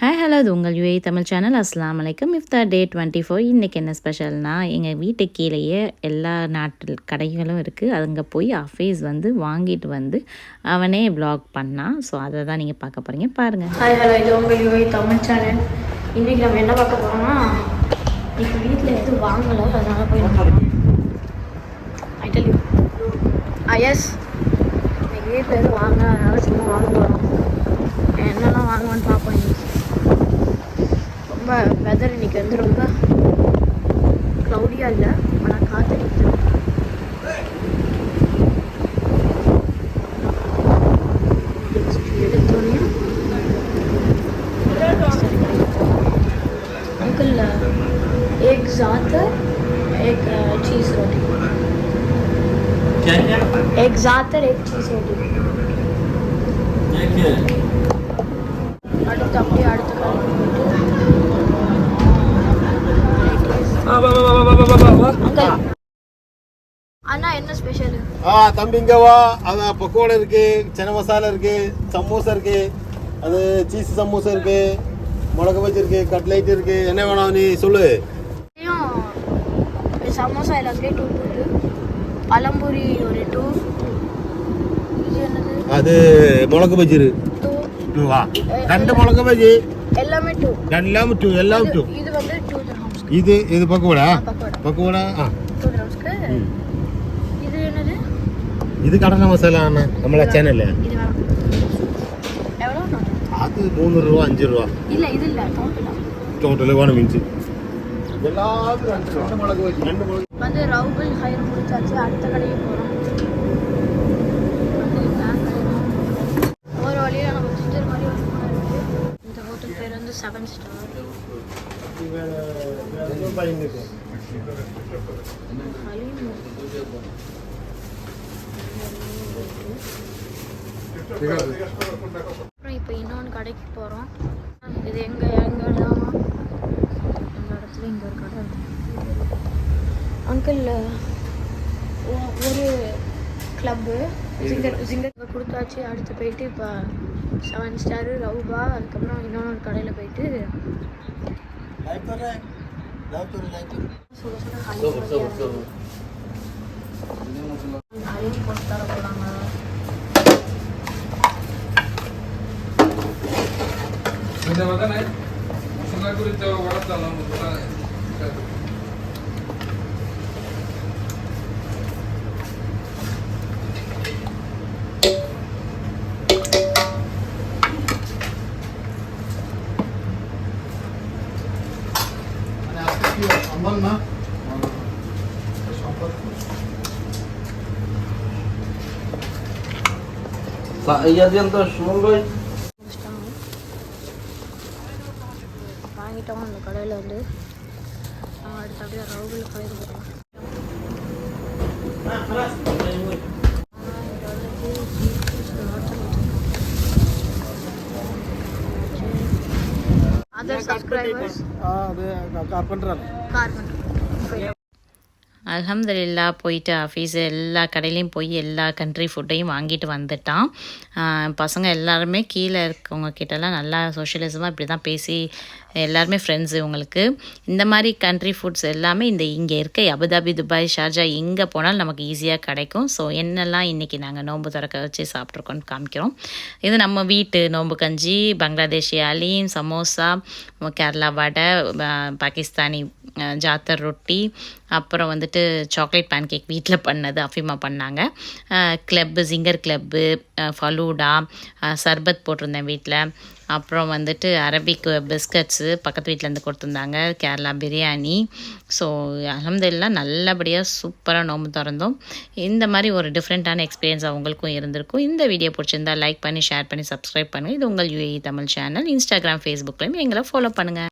Hi hello அது உங்கள் UA Tamil channel. அஸ்ஸலாமு அலைக்கும். இஃப்தார் டே 24. இன்றைக்கி என்ன ஸ்பெஷல்னா, எங்கள் வீட்டுக்கு கீழேயே எல்லா நாட்டு கடைகளும் இருக்குது. அங்கே போய் ஹஃபீஸ் வந்து வாங்கிட்டு வந்து அவனே வ்ளாக் பண்ணான். ஸோ அதை தான் நீங்கள் பார்க்க போகிறீங்க, பாருங்கள். ஹாய் ஹலோ இது உங்கள் யூஏ தமிழ் சேனல். இன்றைக்கி நம்ம என்ன பார்க்க போகிறோம்னா, இப்போ வீட்டில் எதுவும் வாங்கலை, அதனால் போய் ஐ டெல் யூ எஸ் இன்னைக்கு வீட்டில் எதுவும் வாங்க, அதனால் சும்மா வாங்க போகிறோம். என்னெல்லாம் வாங்குவான்னு பார்ப்போம். இன்னைக்கு ரொம்ப வெதர் இன்னைக்கு வந்து ரொம்ப க்ளவுடியாக இல்லை, ஆனால் காற்றடிக்குது. எடுத்தோடனே अंकल एक ज़ातर एक चीज़ रोटी. क्या क्या? एक ज़ातर एक चीज़ रोटी. அடுத்து அப்படியே அடுத்த அங்கிள் அண்ணா என்ன ஸ்பெஷல்? தம்பி இங்க வா. அதான் பக்கோடா இருக்கு, சன மசாலா இருக்கு, சமோசா இருக்கு, அது சீஸ் சமோசா இருக்கு, மிளகு பஜ்ஜி இருக்கு, கட்லைட் இருக்கு. என்ன வேணும் நீ சொல்லு. சமோசா எல்லாத்துலேயும் 2 பழம்பூரி ஒரு 2. இது என்னது? அது மிளகு பஜ்ஜி இருக்கு 2 வா. 2 மிளகு பஜ்ஜி எல்லாமே 2. எல்லாம் 2 எல்லாம் 2. இது வந்து 2 dirhams. இது பக்கோடா பக்கோடா 2 dirhamsக்கு. இது என்னது? இது கடலை மசாலா அண்ணா நம்மள சேனல்ல. இது வேணும். எவ்வளோ? அது 3 ரூபா 5 ரூபா. இல்ல இது இல்ல டோட்டல் வேணும் மீன்ஸ் எல்லாத்துக்கும் 2 மிளகு பஜ்ஜி 2 மிளகு வந்து ரவுபல் ஹைர் முடிச்சாச்சு. அடுத்த கடைக்கு போகிறோம். ஒரு வழியில் நம்ம சிஸ்டர் மாதிரி ஒரு ஃபோன் இருக்குது. இந்த ஹோட்டல் பேர் வந்து 7 ஸ்டார். அப்புறம் இப்போ இன்னொன்று கடைக்கு போகிறோம். இது எங்கள் இடத்துல இங்கே ஒரு கடை இருக்கு. அங்கிள் ஒரு கிளப்பு ஜிங்கர் கொடுத்தாச்சு. அடுத்து போயிட்டு இப்போ 7 ஸ்டாரு ரவுபா, அதுக்கப்புறம் இன்னொன்று கடையில் போயிட்டு ஹலீம் போட்டு தர போகிறாங்க. வாங்கிட்டோம் அந்த கடையில் வந்து. அடுத்து அப்படியே ரவுபல் கடையில் போகிறோம். Other subscribers carpenter. அல்ஹம்துலில்லாஹ் போயிட்டு ஆஃபீஸ் எல்லா கடையிலையும் போய் எல்லா கண்ட்ரி ஃபுட்டையும் வாங்கிட்டு வந்துட்டான். பசங்க எல்லாருமே கீழே இருக்கவங்க கிட்டலாம் நல்லா சோஷியலிசமாக இப்படி தான் பேசி எல்லாருமே ஃப்ரெண்ட்ஸு இவங்களுக்கு. இந்த மாதிரி கண்ட்ரி ஃபுட்ஸ் எல்லாமே இங்கே இருக்க அபுதாபி, துபாய், ஷார்ஜா எங்கே போனாலும் நமக்கு ஈஸியாக கிடைக்கும். ஸோ என்னெல்லாம் இன்றைக்கி நாங்கள் நோன்பு திறக்க வச்சு சாப்பிட்ருக்கோன்னு காமிக்கிறோம். இது நம்ம வீட்டு நோன்பு கஞ்சி, பங்களாதேஷி அலீம், சமோசா, கேரளா வடை, பாகிஸ்தானி ஜாத்தர் ரொட்டி, அப்புறம் வந்துட்டு சாக்லேட் பேன் கேக் வீட்டில் பண்ணது அஃபிமா பண்ணாங்க. கிளப்பு ஜிங்கர் கிளப்பு, ஃபலூடா, சர்பத் போட்டிருந்தேன் வீட்டில். அப்புறம் வந்துட்டு அரபிக் பிஸ்கட்ஸு பக்கத்து வீட்டிலேருந்து கொடுத்துருந்தாங்க, கேரளா பிரியாணி. ஸோ அல்ஹம்துலில்லாஹ் நல்லபடியாக சூப்பராக நோம்பு திறந்தோம். இந்த மாதிரி ஒரு டிஃப்ரெண்ட்டான எக்ஸ்பீரியன்ஸ் அவங்களுக்கும் இருந்திருக்கும். இந்த வீடியோ பிடிச்சிருந்தா லைக் பண்ணி ஷேர் பண்ணி சப்ஸ்கிரைப் பண்ணுங்கள். இது உங்கள் யூஏஇ தமிழ் சேனல். இன்ஸ்டாகிராம், ஃபேஸ்புக்லேயும் எங்களை ஃபாலோ பண்ணுங்கள்.